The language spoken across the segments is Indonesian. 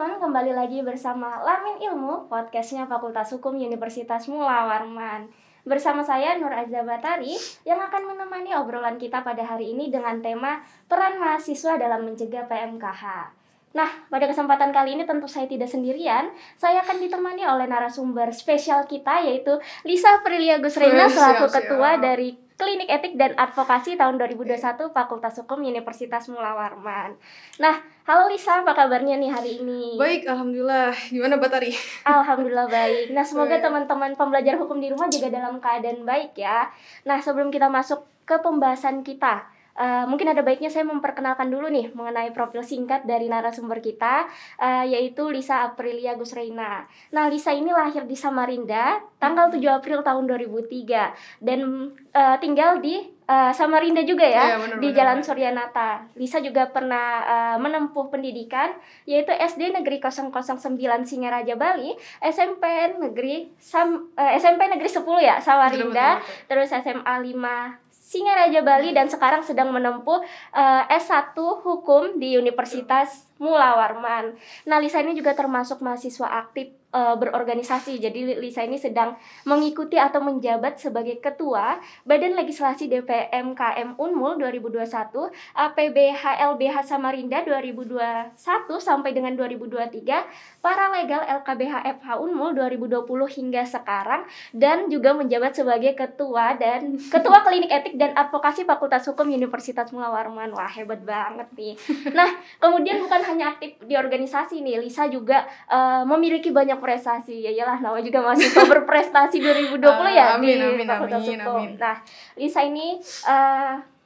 teman-teman, kembali lagi bersama Lamin Ilmu, podcastnya Fakultas Hukum Universitas Mula Warman. Bersama saya Nur Azza Batari yang akan menemani obrolan kita pada hari ini dengan tema peran mahasiswa dalam mencegah PMKH. Nah, pada kesempatan kali ini tentu saya tidak sendirian. Saya akan ditemani oleh narasumber spesial kita, yaitu Lisa Aprilia Gusreina selaku Ketua dari Klinik Etik dan Advokasi tahun 2021 Fakultas Hukum Universitas Mula Warman. Nah, halo Lisa, apa kabarnya nih hari ini? Baik, alhamdulillah. Gimana Batari? Alhamdulillah baik. Nah, semoga teman-teman pembelajar hukum di rumah juga dalam keadaan baik ya. Nah, sebelum kita masuk ke pembahasan kita, mungkin ada baiknya saya memperkenalkan dulu nih mengenai profil singkat dari narasumber kita, yaitu Lisa Aprilia Gusreina. Nah, Lisa ini lahir di Samarinda tanggal 7 April tahun 2003 dan tinggal di Samarinda juga ya, di Jalan Suryanata. Lisa juga pernah menempuh pendidikan yaitu SD Negeri 009 Singaraja Bali, SMP Negeri 10 ya Samarinda, terus SMA 5 Singaraja Bali, dan sekarang sedang menempuh S1 Hukum di Universitas Mula Warman. Nah, Lisa ini juga termasuk mahasiswa aktif berorganisasi. Jadi Lisa ini sedang mengikuti atau menjabat sebagai Ketua Badan Legislasi DPM KM Unmul 2021, APBH LBH Samarinda 2021 sampai dengan 2023, Paralegal LKBH FH Unmul 2020 hingga sekarang, dan juga menjabat sebagai Ketua Klinik Etik dan Advokasi Fakultas Hukum Universitas Mula Warman. Wah, hebat banget nih. Nah, kemudian bukan hanya aktif di organisasi nih, Lisa juga memiliki banyak prestasi. Ya iyalah, nama juga mahasiswa berprestasi 2020 ya di Fakultas Hukum. Nah, Lisa ini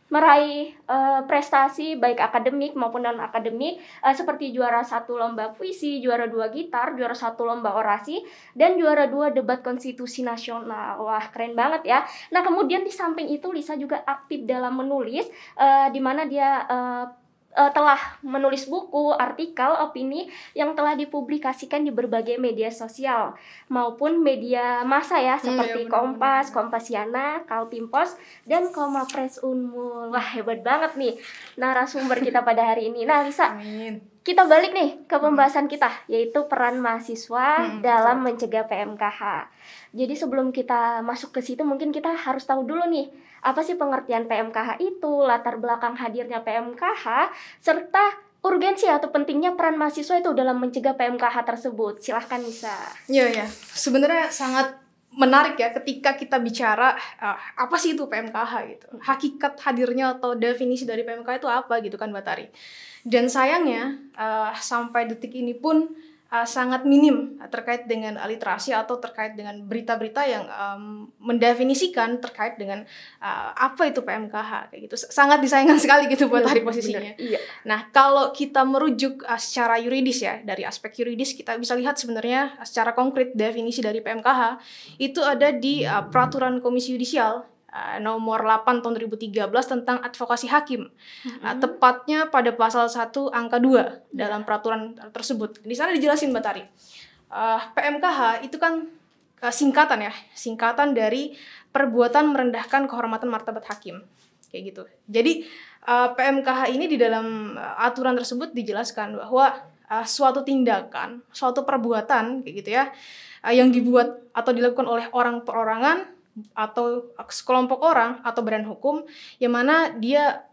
meraih prestasi baik akademik maupun non akademik, seperti juara 1 lomba puisi, juara 2 gitar, juara 1 lomba orasi, dan juara 2 debat konstitusi nasional. Wah, keren banget ya. Nah, kemudian di samping itu Lisa juga aktif dalam menulis, di mana dia telah menulis buku, artikel, opini yang telah dipublikasikan di berbagai media sosial maupun media massa ya, seperti Kompas, Kompasiana, Kaltimpos, dan Komapres Unmul. Wah, hebat banget nih narasumber kita pada hari ini. Nah, Lisa, kita balik nih ke pembahasan kita, yaitu peran mahasiswa dalam mencegah PMKH. Jadi sebelum kita masuk ke situ, mungkin kita harus tahu dulu nih, apa sih pengertian PMKH itu, latar belakang hadirnya PMKH, serta urgensi atau pentingnya peran mahasiswa itu dalam mencegah PMKH tersebut. Silahkan, Lisa. Iya. Sebenarnya sangat menarik ya ketika kita bicara apa sih itu PMKH gitu. Hakikat hadirnya atau definisi dari PMKH itu apa gitu kan, Batari. Dan sayangnya sampai detik ini pun sangat minim terkait dengan literasi atau terkait dengan berita-berita yang mendefinisikan terkait dengan apa itu PMKH kayak gitu. Sangat disayangkan sekali gitu buat hari posisinya. Iya. Nah, kalau kita merujuk secara yuridis ya, dari aspek yuridis kita bisa lihat sebenarnya secara konkret definisi dari PMKH itu ada di Peraturan Komisi Yudisial nomor 8 tahun 2013 tentang advokasi hakim. Tepatnya pada pasal 1 angka 2 dalam peraturan tersebut. Di sana dijelasin, Mbak Tari. PMKH itu kan singkatan dari perbuatan merendahkan kehormatan martabat hakim. Kayak gitu. Jadi PMKH ini di dalam aturan tersebut dijelaskan bahwa suatu tindakan, suatu perbuatan kayak gitu ya, yang dibuat atau dilakukan oleh orang perorangan atau sekelompok orang atau badan hukum yang mana dia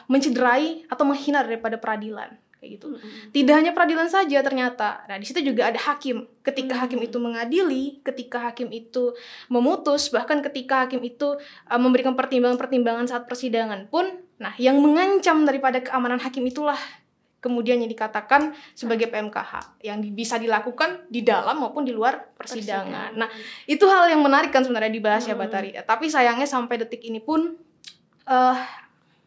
mencederai atau menghina daripada peradilan kayak gitu. Tidak hanya peradilan saja ternyata. Nah, di situ juga ada hakim. Ketika hakim itu mengadili, ketika hakim itu memutus, bahkan ketika hakim itu memberikan pertimbangan-pertimbangan saat persidangan pun, nah yang mengancam daripada keamanan hakim itulah kemudian yang dikatakan sebagai PMKH yang bisa dilakukan di dalam maupun di luar persidangan. Nah, itu hal yang menarik kan sebenarnya dibahas ya, Batari. Tapi sayangnya sampai detik ini pun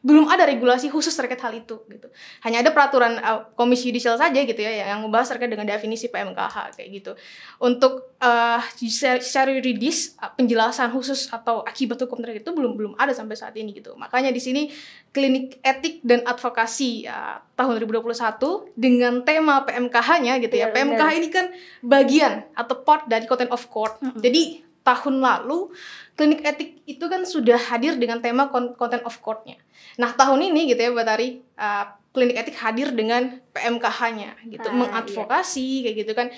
belum ada regulasi khusus terkait hal itu gitu. Hanya ada peraturan Komisi Yudisial saja gitu ya yang membahas terkait dengan definisi PMKH kayak gitu. Untuk secara yuridis penjelasan khusus atau akibat hukum terkait itu belum ada sampai saat ini gitu. Makanya di sini Klinik Etik dan Advokasi tahun 2021 dengan tema PMKH-nya gitu ya. PMKH ini kan bagian atau part dari content of court. Jadi tahun lalu Klinik Etik itu kan sudah hadir dengan tema content of court-nya. Nah, tahun ini gitu ya, Mbak Tari, klinik etik hadir dengan PMKH-nya gitu, mengadvokasi kayak gitu kan,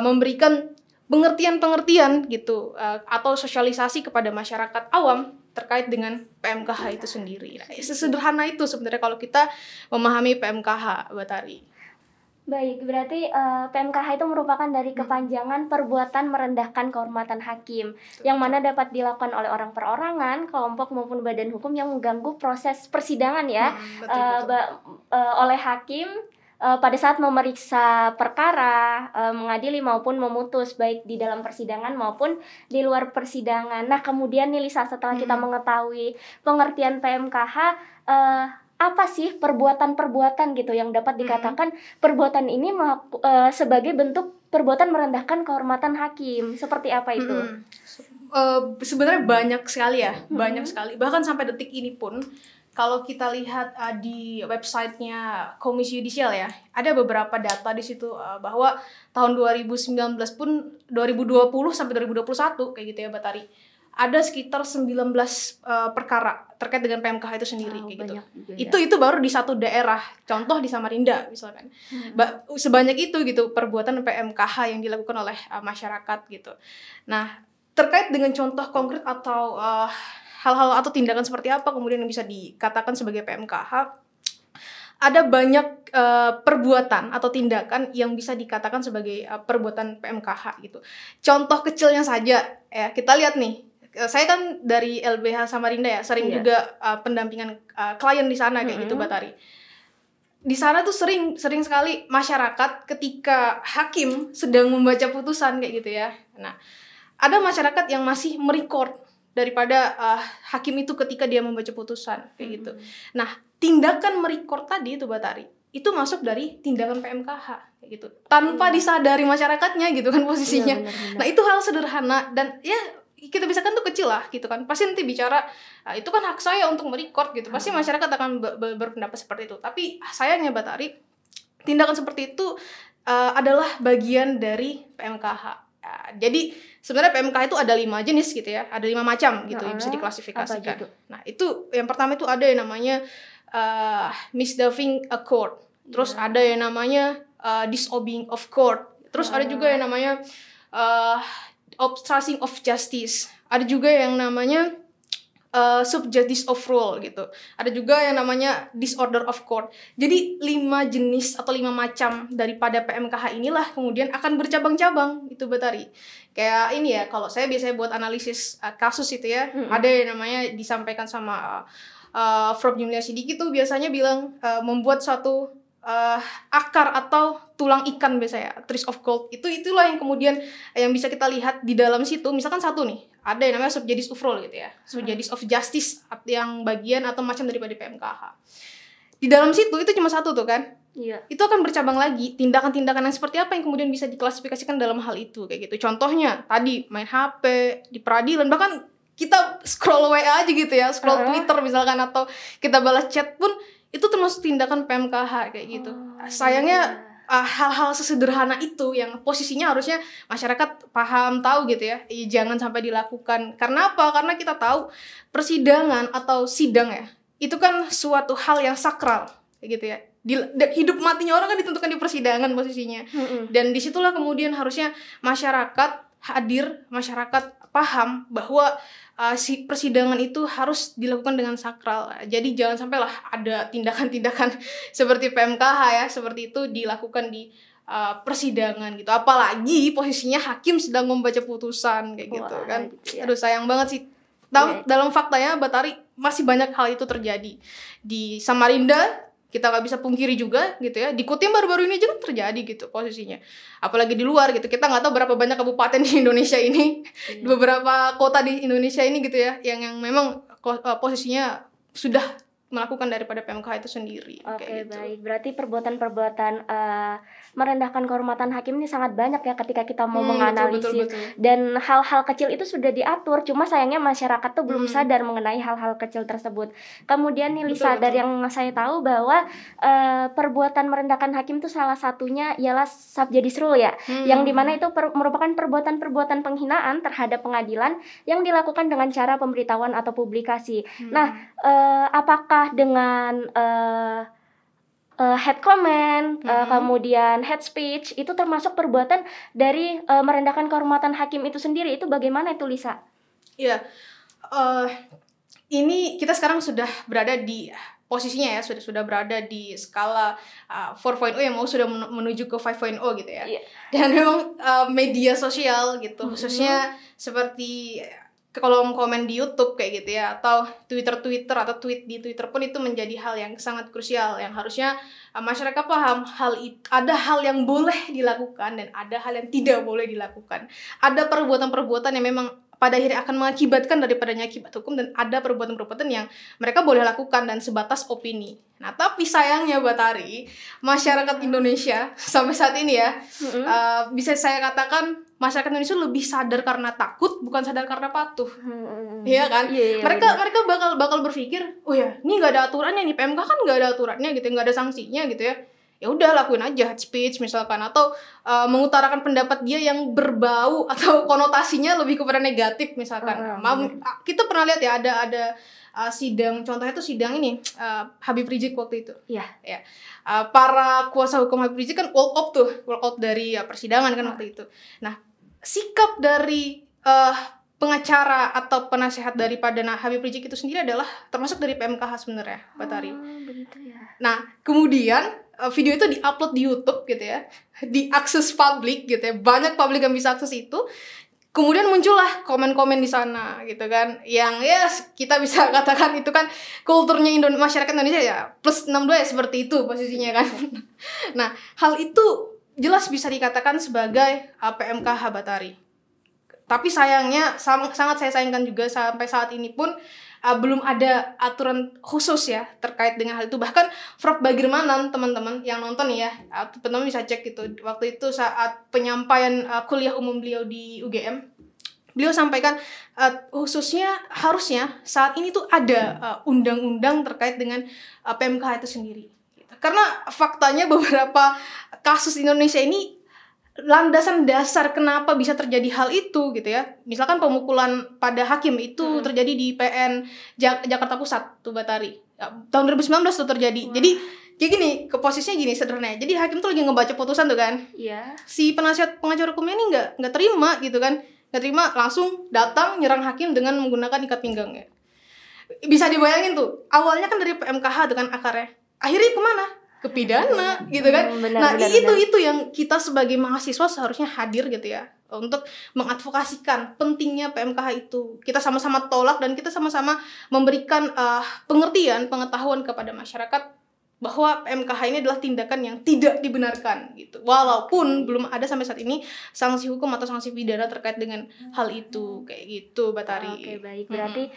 memberikan pengertian-pengertian gitu, atau sosialisasi kepada masyarakat awam terkait dengan PMKH itu sendiri. Nah, sesederhana itu sebenarnya kalau kita memahami PMKH, Batari. Baik, berarti PMKH itu merupakan dari kepanjangan perbuatan merendahkan kehormatan hakim, yang mana dapat dilakukan oleh orang perorangan, kelompok maupun badan hukum yang mengganggu proses persidangan ya, oleh hakim pada saat memeriksa perkara, mengadili maupun memutus baik di dalam persidangan maupun di luar persidangan. Nah, kemudian nih Lisa, setelah kita mengetahui pengertian PMKH, apa sih perbuatan-perbuatan gitu yang dapat dikatakan perbuatan ini sebagai bentuk perbuatan merendahkan kehormatan hakim? Seperti apa itu? Sebenarnya banyak sekali ya, banyak sekali. Bahkan sampai detik ini pun, kalau kita lihat di websitenya Komisi Yudisial ya, ada beberapa data di situ bahwa tahun 2019 pun 2020 sampai 2021 kayak gitu ya, Batari. Ada sekitar 19 perkara terkait dengan PMKH itu sendiri kayak gitu. Ya. Itu baru di satu daerah. Contoh di Samarinda misalkan. Sebanyak itu gitu perbuatan PMKH yang dilakukan oleh masyarakat gitu. Nah, terkait dengan contoh konkret atau hal-hal atau tindakan seperti apa kemudian yang bisa dikatakan sebagai PMKH, ada banyak perbuatan atau tindakan yang bisa dikatakan sebagai perbuatan PMKH gitu. Contoh kecilnya saja ya, kita lihat nih. Saya kan dari LBH Samarinda ya, sering juga pendampingan klien di sana kayak gitu, Batari. Di sana tuh sering sekali masyarakat ketika hakim sedang membaca putusan kayak gitu ya. Nah, ada masyarakat yang masih merecord daripada hakim itu ketika dia membaca putusan kayak gitu. Nah, tindakan merecord tadi itu, Batari, itu masuk dari tindakan PMKH kayak gitu. Tanpa disadari masyarakatnya gitu kan posisinya. Benar. Nah, itu hal sederhana dan ya kita bisa kan tuh kecil lah gitu kan. Pasti nanti bicara itu kan hak saya untuk merecord gitu. Pasti masyarakat akan berpendapat seperti itu. Tapi sayangnya, Batari, tindakan seperti itu adalah bagian dari PMKH. Jadi sebenarnya PMKH itu ada 5 jenis gitu ya. Ada 5 macam gitu yang bisa diklasifikasikan. Nah, itu yang pertama itu ada yang namanya misdemeanor a court. Terus ada yang namanya disobeying of court. Terus ada juga yang namanya obstruction of justice. Ada juga yang namanya subjudice of rule gitu. Ada juga yang namanya disorder of court. Jadi 5 jenis atau 5 macam daripada PMKH inilah kemudian akan bercabang-cabang itu, Batari. Kayak ini ya, kalau saya biasanya buat analisis kasus itu ya, ada yang namanya disampaikan sama Prof. Julia Sidiki tuh biasanya bilang membuat suatu akar atau tulang ikan biasanya, trees of gold, itulah yang kemudian yang bisa kita lihat di dalam situ. Misalkan satu nih, ada yang namanya subjudice of rule gitu ya, subjudice of justice yang bagian atau macam daripada PMKH. Di dalam situ itu cuma satu tuh kan. Iya. Itu akan bercabang lagi tindakan-tindakan yang seperti apa yang kemudian bisa diklasifikasikan dalam hal itu kayak gitu. Contohnya tadi main HP di peradilan, bahkan kita scroll WA aja gitu ya, scroll Twitter misalkan, atau kita balas chat pun itu termasuk tindakan PMKH kayak gitu. Sayangnya hal-hal sesederhana itu yang posisinya harusnya masyarakat paham, tahu gitu ya, jangan sampai dilakukan. Karena apa? Karena kita tahu persidangan atau sidang ya, itu kan suatu hal yang sakral kayak gitu ya. Hidup matinya orang kan ditentukan di persidangan posisinya. Dan disitulah kemudian harusnya masyarakat hadir, masyarakat paham bahwa si persidangan itu harus dilakukan dengan sakral. Jadi jangan sampailah ada tindakan-tindakan seperti PMKH ya, seperti itu dilakukan di persidangan gitu. Apalagi posisinya hakim sedang membaca putusan kayak gitu kan. Aduh, sayang banget sih. Dalam faktanya, Batari, masih banyak hal itu terjadi di Samarinda. Kita nggak bisa pungkiri juga gitu ya. Di Kutim baru-baru ini juga terjadi gitu posisinya. Apalagi di luar gitu. Kita nggak tahu berapa banyak kabupaten di Indonesia ini, di beberapa kota di Indonesia ini gitu ya, yang memang posisinya sudah melakukan daripada PMKH itu sendiri. Oke, gitu. Baik. Berarti perbuatan-perbuatan merendahkan kehormatan hakim ini sangat banyak ya ketika kita mau menganalisis. Betul. Dan hal-hal kecil itu sudah diatur, cuma sayangnya masyarakat tuh belum sadar mengenai hal-hal kecil tersebut. Kemudian nih Lisa, dari yang saya tahu bahwa perbuatan merendahkan hakim itu salah satunya ialah subjudice rule ya, yang dimana itu merupakan perbuatan-perbuatan penghinaan terhadap pengadilan yang dilakukan dengan cara pemberitahuan atau publikasi. Nah, apakah dengan hate comment, kemudian hate speech, itu termasuk perbuatan dari merendahkan kehormatan hakim itu sendiri. Itu bagaimana itu, Lisa? Iya, ini kita sekarang sudah berada di posisinya ya, sudah berada di skala 4.0 yang mau sudah menuju ke 5.0 gitu ya. Iya. Dan memang media sosial gitu, khususnya seperti kolom komen di YouTube kayak gitu ya, atau Twitter atau tweet di Twitter pun itu menjadi hal yang sangat krusial yang harusnya masyarakat paham ada hal yang boleh dilakukan dan ada hal yang tidak boleh dilakukan. Ada perbuatan-perbuatan yang memang pada akhirnya akan mengakibatkan daripadanya akibat hukum, dan ada perbuatan-perbuatan yang mereka boleh lakukan dan sebatas opini. Nah, tapi sayangnya Batari, masyarakat Indonesia sampai saat ini ya, bisa saya katakan masyarakat Indonesia lebih sadar karena takut, bukan sadar karena patuh. Iya kan? Iya, mereka bakal berpikir, oh ya, ini nggak ada aturannya nih, PMK kan nggak ada aturannya gitu, nggak ada sanksinya gitu ya. Ya udah, lakuin aja hate speech misalkan, atau mengutarakan pendapat dia yang berbau atau konotasinya lebih kepada negatif misalkan. Kita pernah lihat ya, ada sidang, contohnya tuh sidang ini Habib Rizik waktu itu. Iya. Ya. Para kuasa hukum Habib Rizik kan walk out dari persidangan kan waktu itu. Nah, sikap dari pengacara atau penasehat daripada Habib Rizik itu sendiri adalah termasuk dari PMKH sebenarnya, Batari. Begitu ya. Nah, kemudian video itu diupload di YouTube gitu ya, diakses publik gitu ya, banyak publik yang bisa akses itu. Kemudian muncullah komen-komen di sana gitu kan, yang ya kita bisa katakan itu kan kulturnya masyarakat Indonesia ya, plus 62 ya, seperti itu posisinya kan. Nah, hal itu jelas bisa dikatakan sebagai PMKH, Batari. Tapi sayangnya, sangat saya sayangkan juga sampai saat ini pun belum ada aturan khusus ya terkait dengan hal itu. Bahkan Prof. Bagirmanan, teman-teman yang nonton ya, teman-teman bisa cek gitu, waktu itu saat penyampaian kuliah umum beliau di UGM, beliau sampaikan khususnya harusnya saat ini tuh ada undang-undang terkait dengan PMK itu sendiri. Karena faktanya beberapa kasus di Indonesia ini, landasan dasar kenapa bisa terjadi hal itu gitu ya, misalkan pemukulan pada hakim itu terjadi di PN Jakarta Pusat tuh, Batari, tahun 2019 tuh terjadi. Jadi kayak gini, ke posisinya gini sederhana. Jadi hakim tuh lagi ngebaca putusan tuh kan, si pengacara hukumnya ini nggak terima gitu kan, nggak terima, langsung datang nyerang hakim dengan menggunakan ikat pinggangnya. Bisa dibayangin tuh, awalnya kan dari PMKH dengan akarnya, akhirnya kemana? Ke pidana gitu kan. Benar. Itu yang kita sebagai mahasiswa seharusnya hadir gitu ya, untuk mengadvokasikan pentingnya PMKH itu. Kita sama-sama tolak dan kita sama-sama memberikan pengertian, pengetahuan kepada masyarakat bahwa PMKH ini adalah tindakan yang tidak dibenarkan gitu. Walaupun belum ada sampai saat ini sanksi hukum atau sanksi pidana terkait dengan hal itu, kayak gitu, Batari. Oke, baik. Berarti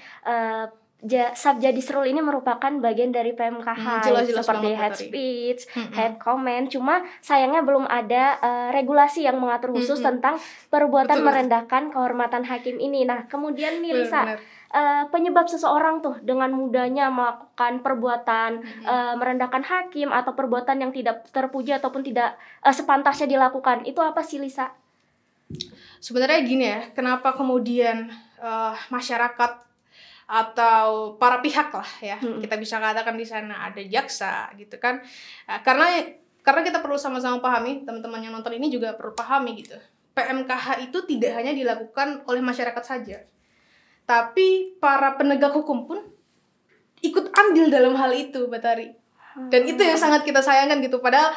Subjudicial Rule ini merupakan bagian dari PMKH, jelas seperti banget, hate speech, hate comment. Cuma sayangnya belum ada regulasi yang mengatur khusus tentang perbuatan merendahkan kehormatan hakim ini. Nah, kemudian nih Lisa, penyebab seseorang tuh dengan mudahnya melakukan perbuatan merendahkan hakim atau perbuatan yang tidak terpuji ataupun tidak sepantasnya dilakukan, itu apa sih, Lisa? Sebenarnya gini ya, kenapa kemudian masyarakat atau para pihak lah ya, kita bisa katakan di sana ada jaksa gitu kan, karena kita perlu sama-sama pahami, teman-teman yang nonton ini juga perlu pahami gitu, PMKH itu tidak hanya dilakukan oleh masyarakat saja, tapi para penegak hukum pun ikut andil dalam hal itu, Batari. Dan itu yang sangat kita sayangkan gitu. Padahal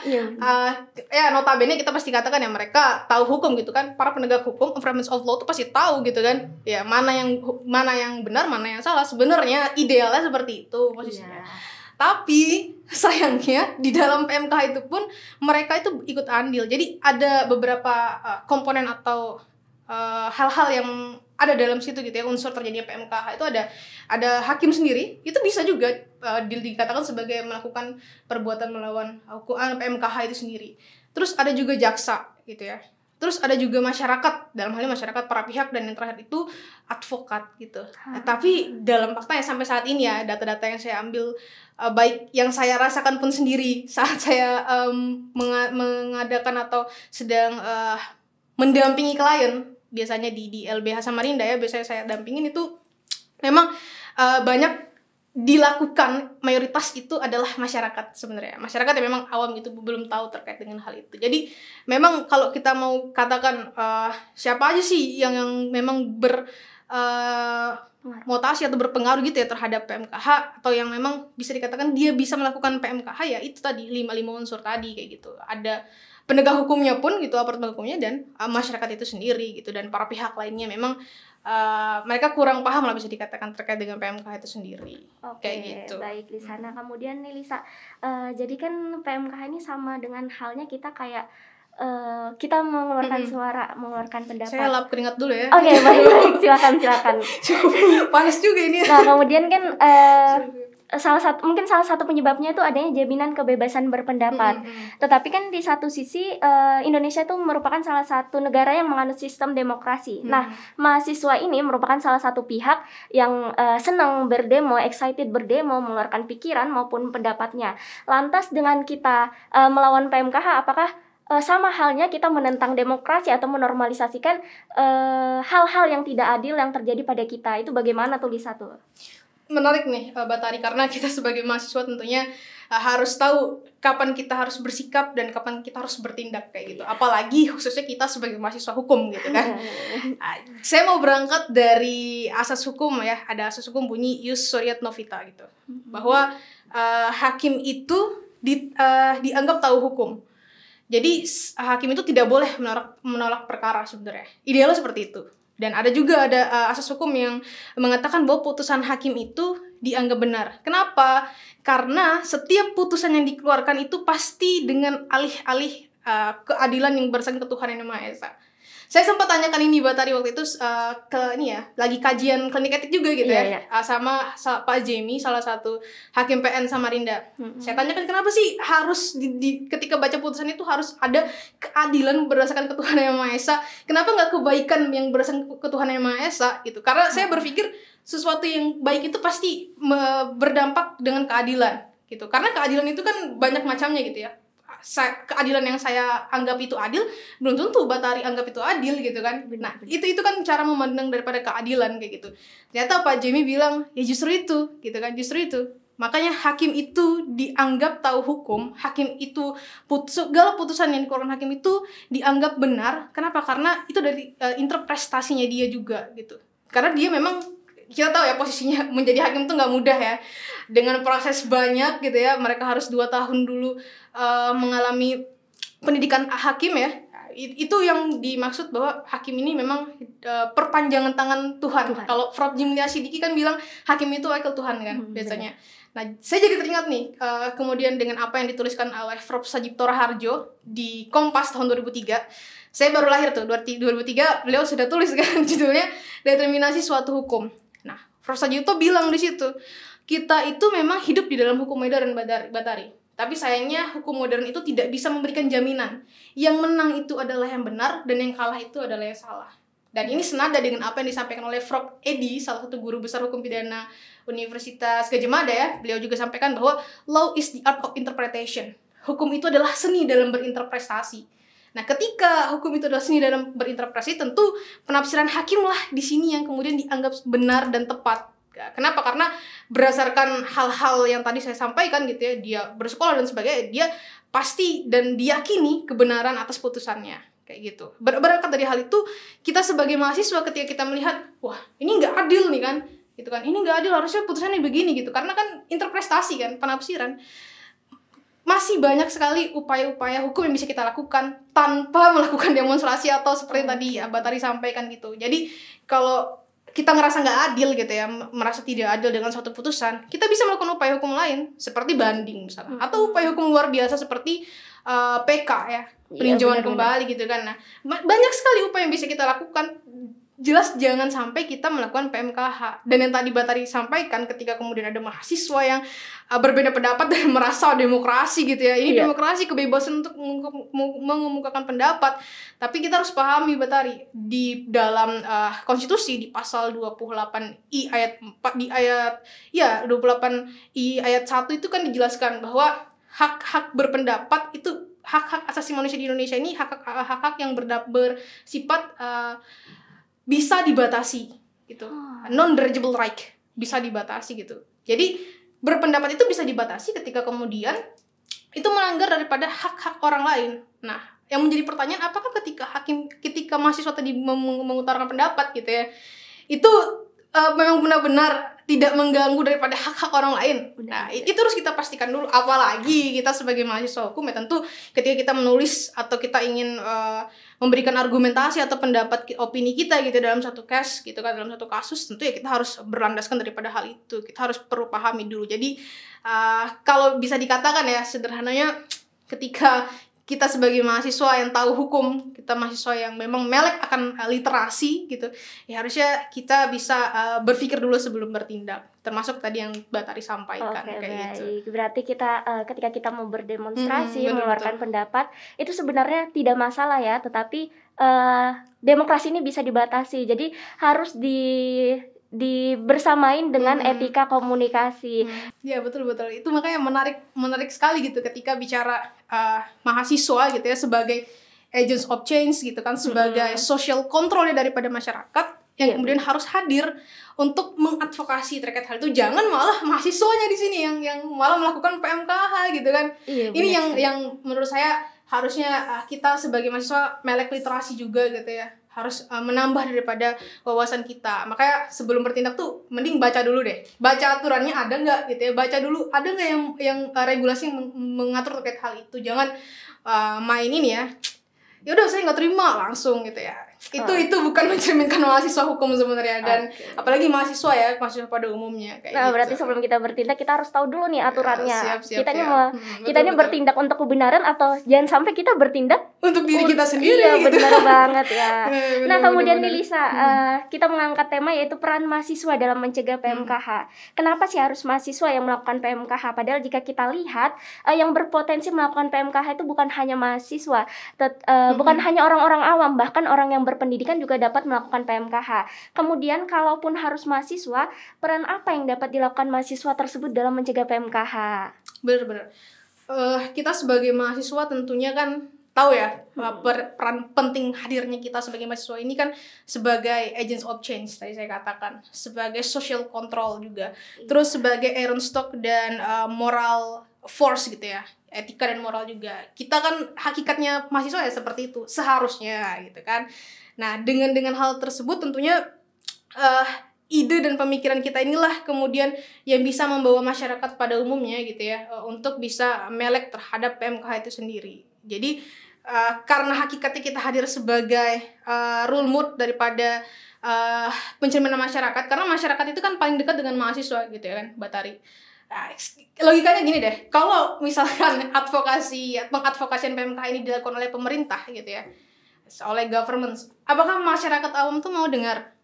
ya notabene kita pasti katakan ya, mereka tahu hukum gitu kan. Para penegak hukum, enforcement of law itu pasti tahu gitu kan. Ya mana yang benar, mana yang salah. Sebenarnya idealnya seperti itu posisinya. Tapi sayangnya di dalam PMK itu pun mereka itu ikut andil. Jadi ada beberapa komponen atau hal-hal yang ada dalam situ gitu ya, unsur terjadinya PMKH itu ada hakim sendiri, itu bisa juga dikatakan sebagai melakukan perbuatan melawan hukum PMKH itu sendiri. Terus ada juga jaksa gitu ya. Terus ada juga masyarakat, dalam hal ini masyarakat, para pihak, dan yang terakhir itu advokat gitu. Tapi dalam faktanya sampai saat ini ya, data-data yang saya ambil, baik yang saya rasakan pun sendiri saat saya mengadakan atau sedang mendampingi klien, biasanya di LBH Samarinda ya, biasanya saya dampingin itu, memang banyak dilakukan mayoritas itu adalah masyarakat sebenarnya. Masyarakat yang memang awam gitu, belum tahu terkait dengan hal itu. Jadi memang kalau kita mau katakan siapa aja sih yang memang mutasi atau berpengaruh gitu ya terhadap PMKH, atau yang memang bisa dikatakan dia bisa melakukan PMKH, ya itu tadi lima unsur tadi kayak gitu. Ada penegak hukumnya pun gitu, aparat penegak hukumnya, dan masyarakat itu sendiri gitu, dan para pihak lainnya memang mereka kurang paham lah bisa dikatakan terkait dengan PMKH itu sendiri. Kayak gitu. Baik Lisa. Nah kemudian nih Lisa, jadi kan PMKH ini sama dengan halnya kita kayak kita mengeluarkan suara, mengeluarkan pendapat. Saya lap keringat dulu ya. Oke, baik. Silakan. Panas juga ini. Nah kemudian kan salah satu penyebabnya itu adanya jaminan kebebasan berpendapat. Tetapi kan di satu sisi Indonesia itu merupakan salah satu negara yang menganut sistem demokrasi. Nah, mahasiswa ini merupakan salah satu pihak yang senang berdemo, excited berdemo, mengeluarkan pikiran maupun pendapatnya. Lantas dengan kita melawan PMKH, apakah sama halnya kita menentang demokrasi atau menormalisasikan hal-hal yang tidak adil yang terjadi pada kita? Itu bagaimana tuh Lisa tuh? Menarik nih Batari, karena kita sebagai mahasiswa tentunya harus tahu kapan kita harus bersikap dan kapan kita harus bertindak kayak gitu. Apalagi khususnya kita sebagai mahasiswa hukum gitu kan. Saya mau berangkat dari asas hukum ya. Ada asas hukum bunyi ius soriat novita gitu. Bahwa hakim itu dianggap tahu hukum. Jadi hakim itu tidak boleh menolak perkara sebenarnya. Idealnya seperti itu. Dan ada juga asas hukum yang mengatakan bahwa putusan hakim itu dianggap benar. Kenapa? Karena setiap putusan yang dikeluarkan itu pasti dengan alih-alih keadilan yang berdasarkan ketuhanan Yang Maha Esa. Saya sempat tanyakan ini Batari waktu itu lagi kajian klinik etik juga gitu sama Pak Jemi, salah satu hakim PN Samarinda. Saya tanyakan kenapa sih harus ketika baca putusan itu harus ada keadilan berdasarkan ketuhanan Yang Maha Esa. Kenapa nggak kebaikan yang berdasarkan ketuhanan Yang Maha Esa gitu? Karena saya berpikir sesuatu yang baik itu pasti berdampak dengan keadilan gitu. Karena keadilan itu kan banyak macamnya gitu ya. Keadilan yang saya anggap itu adil belum tentu Batari anggap itu adil gitu kan. Nah, itu kan cara memandang daripada keadilan kayak gitu. Ternyata Pak Jemi bilang ya justru itu gitu kan, justru itu. Makanya hakim itu dianggap tahu hukum, hakim itu segala putusan yang dikeluarkan hakim itu dianggap benar. Kenapa? Karena itu dari interpretasinya dia juga gitu. Karena dia memang kita tahu ya posisinya menjadi hakim tuh nggak mudah ya, dengan proses banyak gitu ya. Mereka harus 2 tahun dulu mengalami pendidikan hakim ya. Itu yang dimaksud bahwa hakim ini memang perpanjangan tangan Tuhan. Kalau Prof. Jimlia Sidiki kan bilang hakim itu wakil Tuhan kan biasanya. Nah, saya jadi teringat nih kemudian dengan apa yang dituliskan oleh Prof. Sajipto Raharjo di Kompas tahun 2003. Saya baru lahir tuh 2003, beliau sudah tulis kan judulnya Determinasi Suatu Hukum. Nah, Prof. Sajipto bilang di situ, kita itu memang hidup di dalam hukum modern Batari. Tapi sayangnya hukum modern itu tidak bisa memberikan jaminan. Yang menang itu adalah yang benar dan yang kalah itu adalah yang salah. Dan ini senada dengan apa yang disampaikan oleh Prof. Edi, salah satu guru besar hukum pidana Universitas Gadjah Mada ya. Beliau juga sampaikan bahwa law is the art of interpretation. Hukum itu adalah seni dalam berinterpretasi. Nah, ketika hukum itu adalah seni dalam berinterpretasi, tentu penafsiran hakim lah di sini yang kemudian dianggap benar dan tepat. Kenapa? Karena berdasarkan hal-hal yang tadi saya sampaikan gitu ya, dia bersekolah dan sebagainya, dia pasti dan diyakini kebenaran atas putusannya. Kayak gitu. Berangkat dari hal itu, kita sebagai mahasiswa ketika kita melihat, wah ini nggak adil nih kan, gitu kan, ini nggak adil, harusnya putusannya begini gitu, karena kan interpretasi kan, penafsiran. Masih banyak sekali upaya-upaya hukum yang bisa kita lakukan tanpa melakukan demonstrasi atau seperti tadi Batari sampaikan gitu. Jadi kalau kita ngerasa nggak adil gitu ya, merasa tidak adil dengan suatu putusan, kita bisa melakukan upaya hukum lain seperti banding misalnya, atau upaya hukum luar biasa seperti PK ya, peninjauan kembali gitu kan. Nah, banyak sekali upaya yang bisa kita lakukan. Jelas jangan sampai kita melakukan PMKH. Dan yang tadi Batari sampaikan, ketika kemudian ada mahasiswa yang berbeda pendapat dan merasa demokrasi gitu ya, ini demokrasi, kebebasan untuk mengemukakan pendapat. Tapi kita harus pahami Batari, di dalam konstitusi di pasal 28I ayat 4 28I ayat 1 itu kan dijelaskan bahwa hak-hak berpendapat itu, hak-hak asasi manusia di Indonesia ini hak-hak yang bersifat bisa dibatasi gitu, non-derogable right, bisa dibatasi gitu. Jadi berpendapat itu bisa dibatasi ketika kemudian itu melanggar daripada hak-hak orang lain. Nah, yang menjadi pertanyaan, apakah ketika mahasiswa tadi mengutarakan pendapat gitu ya, itu memang benar-benar tidak mengganggu daripada hak-hak orang lain. Nah, itu harus kita pastikan dulu. Apalagi kita sebagai mahasiswa hukum ya, tentu ketika kita menulis atau kita ingin memberikan argumentasi atau pendapat opini kita gitu dalam satu case gitu kan, dalam satu kasus, tentu ya kita harus berlandaskan daripada hal itu. Kita harus perlu pahami dulu. Jadi kalau bisa dikatakan ya sederhananya, ketika kita sebagai mahasiswa yang tahu hukum, kita mahasiswa yang memang melek akan literasi gitu, ya harusnya kita bisa berpikir dulu sebelum bertindak, termasuk tadi yang Mbak Tari sampaikan. Oke, kayak baik. Berarti kita ketika kita mau berdemonstrasi, betul, mengeluarkan pendapat, itu sebenarnya tidak masalah ya, tetapi demokrasi ini bisa dibatasi. Jadi harus bersamaan dengan etika komunikasi. Ya betul. Itu makanya menarik sekali gitu ketika bicara mahasiswa gitu ya sebagai agents of change gitu kan, sebagai social controlnya daripada masyarakat yang kemudian harus hadir untuk mengadvokasi terkait hal itu. Jangan malah mahasiswanya di sini yang malah melakukan PMKH gitu kan. Ini yang menurut saya harusnya kita sebagai mahasiswa melek literasi juga gitu ya, harus menambah daripada wawasan kita. Makanya sebelum bertindak tuh mending baca dulu deh, baca aturannya ada nggak gitu ya, baca dulu ada nggak yang regulasi yang mengatur terkait hal itu. Jangan mainin ya udah saya nggak terima langsung gitu ya. Itu bukan mencerminkan mahasiswa hukum sebenarnya, dan apalagi mahasiswa pada umumnya kayak gitu. Berarti sebelum kita bertindak kita harus tahu dulu nih aturannya. Siap. Kita ini bertindak untuk kebenaran atau jangan sampai kita bertindak untuk diri kita sendiri. Iya, gitu. benar banget ya. Nah, kemudian nih benar. Lisa, kita mengangkat tema yaitu peran mahasiswa dalam mencegah PMKH. Kenapa sih harus mahasiswa yang melakukan PMKH? Padahal jika kita lihat yang berpotensi melakukan PMKH itu bukan hanya mahasiswa, bukan hanya orang-orang awam, bahkan orang yang berpendidikan juga dapat melakukan PMKH. Kemudian kalaupun harus mahasiswa, peran apa yang dapat dilakukan mahasiswa tersebut dalam mencegah PMKH? Benar. Kita sebagai mahasiswa tentunya kan tahu ya peran penting hadirnya kita sebagai mahasiswa ini kan sebagai agents of change, tadi saya katakan, sebagai social control juga, terus sebagai iron stock dan moral force gitu ya, etika dan moral juga. Kita kan hakikatnya mahasiswa ya seperti itu seharusnya gitu kan. Nah, dengan hal tersebut tentunya ide dan pemikiran kita inilah kemudian yang bisa membawa masyarakat pada umumnya gitu ya untuk bisa melek terhadap PMKH itu sendiri. Jadi karena hakikatnya kita hadir sebagai role model daripada pencerminan masyarakat, karena masyarakat itu kan paling dekat dengan mahasiswa gitu ya kan, Mbak Tari. Logikanya gini deh, kalau misalkan pengadvokasian PMKH ini dilakukan oleh pemerintah gitu ya, oleh government, apakah masyarakat awam tuh mau dengar?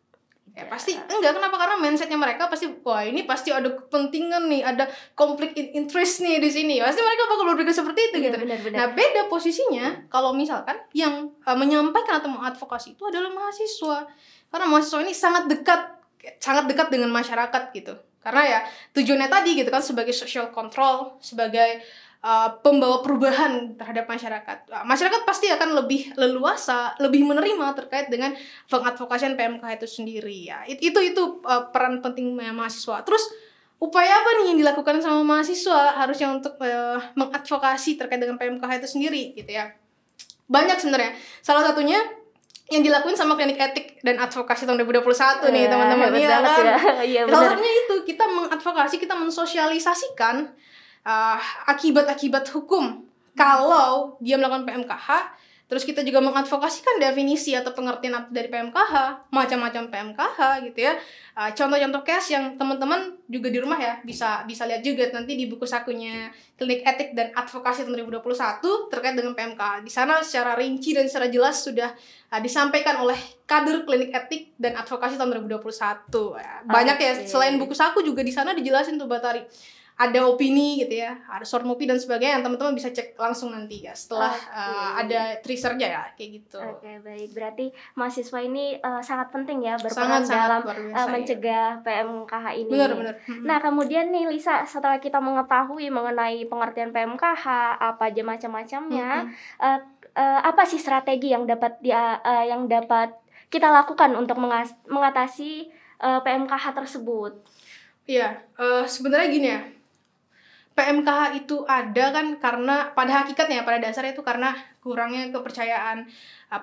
Ya pasti enggak. Kenapa? Karena mindsetnya mereka pasti, wah ini pasti ada kepentingan nih, ada konflik interest nih di sini. Pasti mereka bakal berpikir seperti itu gitu. Benar. Nah, beda posisinya kalau misalkan yang menyampaikan atau mengadvokasi itu adalah mahasiswa. Karena mahasiswa ini sangat dekat dengan masyarakat gitu. Karena ya tujuannya tadi gitu kan, sebagai social control, sebagai pembawa perubahan terhadap masyarakat. Masyarakat pasti akan lebih leluasa, lebih menerima terkait dengan pengadvokasian PMKH itu sendiri ya. Itu peran penting mahasiswa. Terus upaya apa nih yang dilakukan sama mahasiswa harusnya untuk mengadvokasi terkait dengan PMKH itu sendiri gitu ya. Banyak sebenarnya. Salah satunya yang dilakuin sama klinik etik dan advokasi tahun 2021 nih teman-teman ya kan. Salah satunya itu kita mengadvokasi, kita mensosialisasikan akibat-akibat hukum kalau dia melakukan PMKH. Terus kita juga mengadvokasikan definisi atau pengertian dari PMKH, macam-macam PMKH gitu ya. Contoh-contoh case yang teman-teman juga di rumah ya bisa lihat juga nanti di buku sakunya Klinik Etik dan Advokasi tahun 2021 terkait dengan PMKH. Di sana secara rinci dan secara jelas sudah disampaikan oleh kader Klinik Etik dan Advokasi tahun 2021. Banyak ya, selain buku saku juga di sana dijelasin tuh Batari. Ada opini gitu ya, ada short movie dan sebagainya yang teman-teman bisa cek langsung nanti ya setelah ada teasernya ya kayak gitu. Oke, baik. Berarti mahasiswa ini sangat penting ya Sangat berperan dalam biasa, mencegah PMKH ini. Benar. Nah, kemudian nih Lisa, setelah kita mengetahui mengenai pengertian PMKH, apa aja macam-macamnya, apa sih strategi yang dapat kita lakukan untuk mengatasi PMKH tersebut? Iya, sebenarnya gini ya, PMKH itu ada kan karena pada hakikatnya, pada dasarnya itu karena kurangnya kepercayaan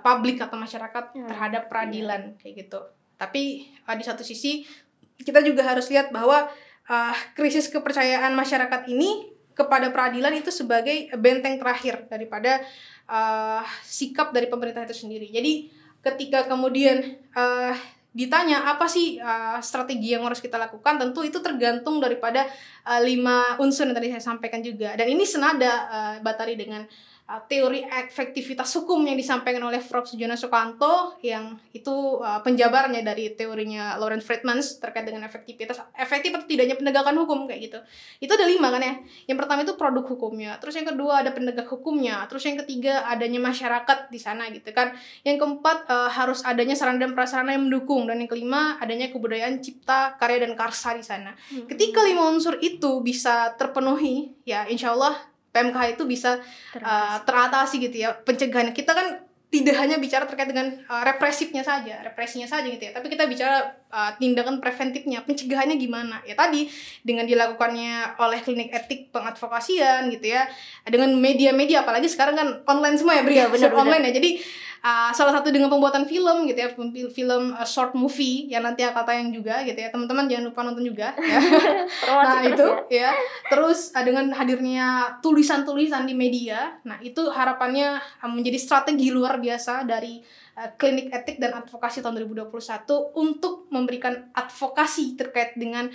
publik atau masyarakat terhadap peradilan kayak gitu. Tapi di satu sisi kita juga harus lihat bahwa krisis kepercayaan masyarakat ini kepada peradilan itu sebagai benteng terakhir daripada sikap dari pemerintah itu sendiri. Jadi ketika kemudian ditanya apa sih strategi yang harus kita lakukan, tentu itu tergantung daripada 5 unsur yang tadi saya sampaikan juga. Dan ini senada Batari dengan teori efektivitas hukum yang disampaikan oleh Prof. Sujono Sukanto, yang itu penjabarnya dari teorinya Lawrence Friedman terkait dengan efektif atau tidaknya penegakan hukum kayak gitu. Itu ada 5 kan ya. Yang pertama itu produk hukumnya, terus yang kedua ada penegak hukumnya, terus yang ketiga adanya masyarakat di sana gitu kan. Yang keempat harus adanya sarana dan prasarana yang mendukung, dan yang kelima adanya kebudayaan cipta, karya dan karsa di sana. Ketika 5 unsur itu bisa terpenuhi, ya insya Allah PMKH itu bisa teratasi gitu ya, pencegahan. Kita kan tidak hanya bicara terkait dengan represinya saja gitu ya, tapi kita bicara tindakan preventifnya, pencegahannya gimana ya, tadi dengan dilakukannya oleh klinik etik pengadvokasian gitu ya, dengan media-media, apalagi sekarang kan online semua ya, online ya. Jadi salah satu dengan pembuatan film gitu ya, film short movie yang nanti akan tayang juga gitu ya, teman-teman jangan lupa nonton juga ya. Nah itu ya, terus dengan hadirnya tulisan-tulisan di media, nah itu harapannya menjadi strategi luar biasa dari klinik etik dan advokasi tahun 2021 untuk memberikan advokasi terkait dengan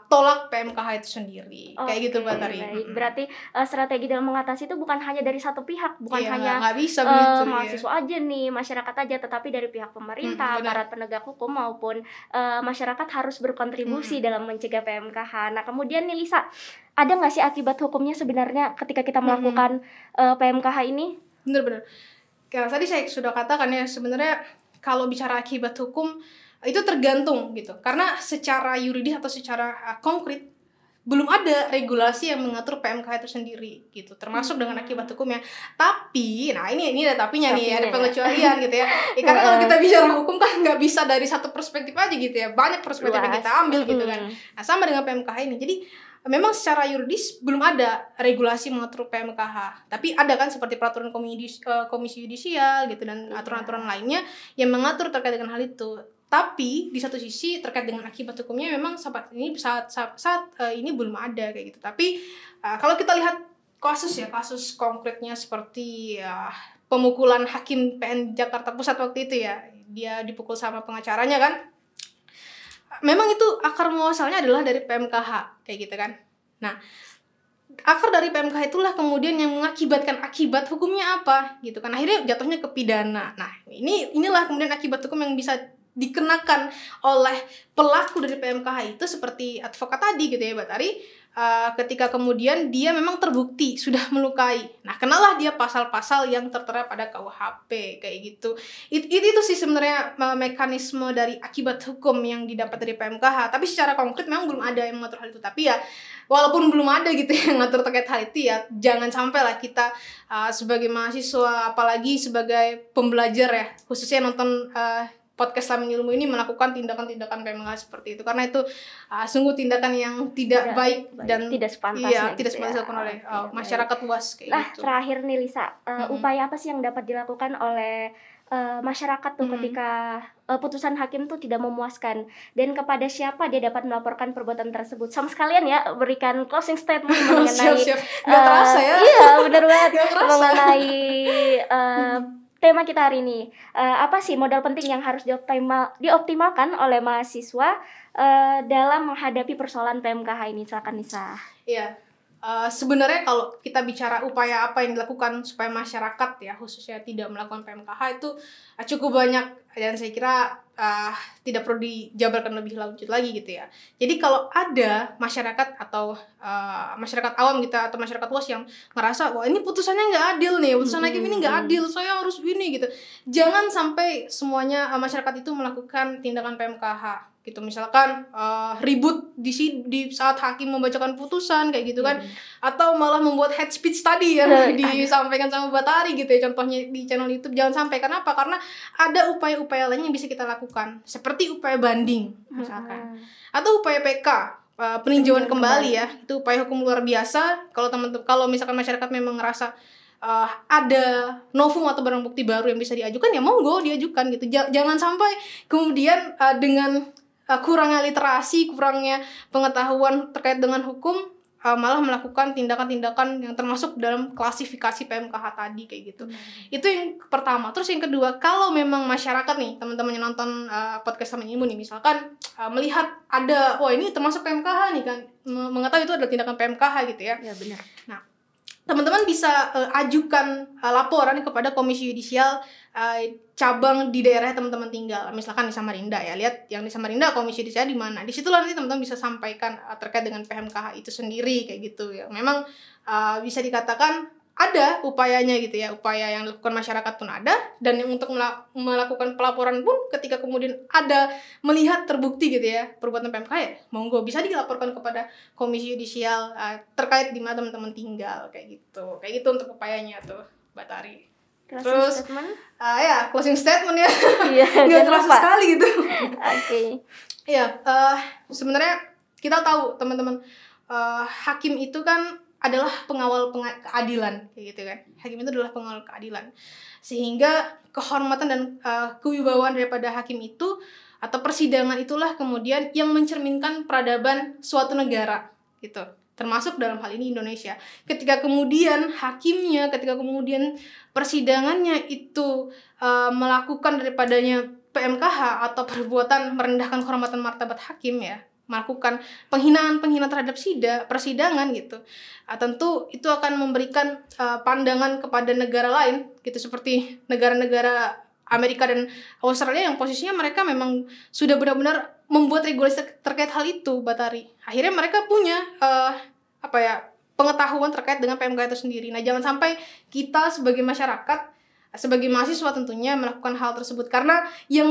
tolak PMKH itu sendiri. Kayak gitu Batari. Baik. Berarti strategi dalam mengatasi itu bukan hanya dari satu pihak, bukan hanya nggak bisa begitu, mahasiswa aja nih, masyarakat aja, tetapi dari pihak pemerintah, aparat penegak hukum maupun masyarakat harus berkontribusi dalam mencegah PMKH. Nah, kemudian nih Lisa, ada nggak sih akibat hukumnya sebenarnya ketika kita melakukan PMKH ini? Benar-benar. Kayak tadi saya sudah katakan ya, sebenarnya kalau bicara akibat hukum itu tergantung gitu, karena secara yuridis atau secara konkret belum ada regulasi yang mengatur PMKH itu sendiri gitu, termasuk dengan akibat hukumnya. Tapi, nah ini ada tapinya nih, ada pengecualian gitu ya. Karena kalau kita bicara hukum kan nggak bisa dari satu perspektif aja gitu ya, banyak perspektif yang kita ambil gitu kan. Nah sama dengan PMKH ini, jadi memang secara yuridis belum ada regulasi mengatur PMKH, tapi ada kan seperti peraturan komisi yudisial gitu dan aturan-aturan lainnya yang mengatur terkait dengan hal itu. Tapi di satu sisi terkait dengan akibat hukumnya memang saat ini belum ada kayak gitu. Tapi kalau kita lihat kasus konkretnya seperti pemukulan hakim PN Jakarta Pusat waktu itu ya, dia dipukul sama pengacaranya kan. Memang itu akar muasalnya adalah dari PMKH kayak gitu kan. Nah, akar dari PMKH itulah kemudian yang mengakibatkan akibat hukumnya apa gitu kan. Akhirnya jatuhnya ke pidana. Nah, inilah kemudian akibat hukum yang bisa dikenakan oleh pelaku dari PMKH itu seperti advokat tadi gitu ya Batari. Ketika kemudian dia memang terbukti sudah melukai, nah kenalah dia pasal-pasal yang tertera pada KUHP kayak gitu. Itu sih sebenarnya mekanisme dari akibat hukum yang didapat dari PMKH. Tapi secara konkret memang belum ada yang mengatur hal itu. Tapi ya walaupun belum ada gitu yang ngatur terkait hal itu, ya jangan sampai lah kita sebagai mahasiswa, apalagi sebagai pembelajar ya, khususnya nonton podcast Lamin Ilmu ini, melakukan tindakan-tindakan PMKH seperti itu, karena itu sungguh tindakan yang tidak baik dan tidak sepantasnya tidak sepantasnya dilakukan oleh masyarakat luas kayak gitu. Terakhir nih Lisa, upaya apa sih yang dapat dilakukan oleh masyarakat tuh ketika putusan hakim tuh tidak memuaskan, dan kepada siapa dia dapat melaporkan perbuatan tersebut? Sama sekalian ya, berikan closing statement mengenai Nggak terasa ya? Iya benar banget mengenai tema kita hari ini. Apa sih modal penting yang harus dioptimalkan oleh mahasiswa dalam menghadapi persoalan PMKH ini? Silakan Nisa. Iya. Sebenarnya kalau kita bicara upaya apa yang dilakukan supaya masyarakat ya khususnya tidak melakukan PMKH itu cukup banyak, dan saya kira tidak perlu dijabarkan lebih lanjut lagi gitu ya. Jadi kalau ada masyarakat atau masyarakat awam gitu atau masyarakat luas yang ngerasa wah ini putusannya nggak adil nih, putusan hakim ini nggak adil, saya harus ini gitu. Jangan sampai semuanya masyarakat itu melakukan tindakan PMKH gitu, misalkan ribut di saat hakim membacakan putusan kayak gitu kan, atau malah membuat hate speech tadi yang disampaikan sama Batari gitu ya, contohnya di channel YouTube. Jangan sampai. Kenapa? Karena ada upaya-upaya lain yang bisa kita lakukan, seperti upaya banding misalkan, atau upaya PK peninjauan kembali ya. Itu upaya hukum luar biasa. Kalau misalkan masyarakat memang ngerasa ada novum atau barang bukti baru yang bisa diajukan, ya monggo diajukan gitu. Jangan sampai kemudian dengan kurangnya literasi, kurangnya pengetahuan terkait dengan hukum, malah melakukan tindakan-tindakan yang termasuk dalam klasifikasi PMKH tadi kayak gitu. Itu yang pertama. Terus yang kedua, kalau memang masyarakat nih, teman-teman yang nonton podcast Sama Ilmu nih, misalkan melihat ada, wah ini termasuk PMKH nih kan, mengetahui itu adalah tindakan PMKH gitu ya. Ya benar. Nah, teman-teman bisa ajukan laporan kepada Komisi Yudisial cabang di daerah teman-teman tinggal. Misalkan di Samarinda ya, lihat yang di Samarinda Komisi Yudisial di mana. Di situlah nanti teman-teman bisa sampaikan terkait dengan PMKH itu sendiri kayak gitu ya. Memang bisa dikatakan ada upayanya gitu ya, upaya yang dilakukan masyarakat pun ada, dan yang untuk melakukan pelaporan pun ketika kemudian ada melihat terbukti gitu ya perbuatan PMK, ya monggo bisa dilaporkan kepada Komisi Yudisial terkait di mana teman-teman tinggal kayak gitu untuk upayanya tuh, Mbak Tari. Terus closing statement ya. Iya, nggak terasa sekali gitu. Oke. Ya, sebenarnya kita tahu teman-teman, hakim itu kan adalah pengawal keadilan kayak gitu kan. Hakim itu adalah pengawal keadilan. Sehingga kehormatan dan kewibawaan daripada hakim itu atau persidangan itulah kemudian yang mencerminkan peradaban suatu negara gitu. Termasuk dalam hal ini Indonesia. Ketika kemudian hakimnya, ketika kemudian persidangannya itu melakukan daripadanya PMKH atau perbuatan merendahkan kehormatan martabat hakim ya, melakukan penghinaan terhadap persidangan gitu, tentu itu akan memberikan pandangan kepada negara lain gitu, seperti negara-negara Amerika dan Australia yang posisinya mereka memang sudah benar-benar membuat regulasi terkait hal itu, Batari. Akhirnya mereka punya pengetahuan terkait dengan PMK itu sendiri. Nah, jangan sampai kita sebagai masyarakat, sebagai mahasiswa tentunya melakukan hal tersebut, karena yang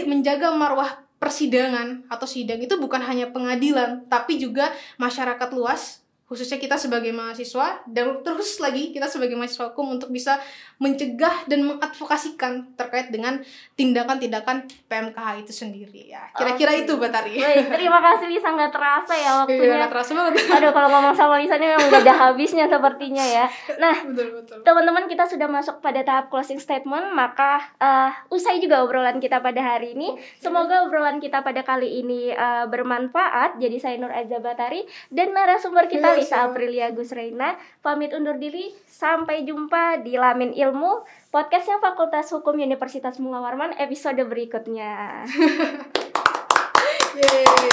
menjaga marwah persidangan atau sidang itu bukan hanya pengadilan, tapi juga masyarakat luas, khususnya kita sebagai mahasiswa, dan terus lagi kita sebagai mahasiswa hukum untuk bisa mencegah dan mengadvokasikan terkait dengan tindakan-tindakan PMKH itu sendiri ya. Kira-kira itu, Batari. Baik, terima kasih Lisa, nggak terasa ya waktunya. Iya, nggak terasa banget. Aduh, kalau ngomong sama Lisa ini memang nggak ada habisnya sepertinya ya. Nah, betul. Teman-teman, kita sudah masuk pada tahap closing statement, maka usai juga obrolan kita pada hari ini. Semoga obrolan kita pada kali ini bermanfaat. Jadi saya Nur Aiza Batari dan narasumber kita Lisa Aprilia Gusreina pamit undur diri. Sampai jumpa di Lamin Ilmu, podcastnya Fakultas Hukum Universitas Mula Warman episode berikutnya. Yeay.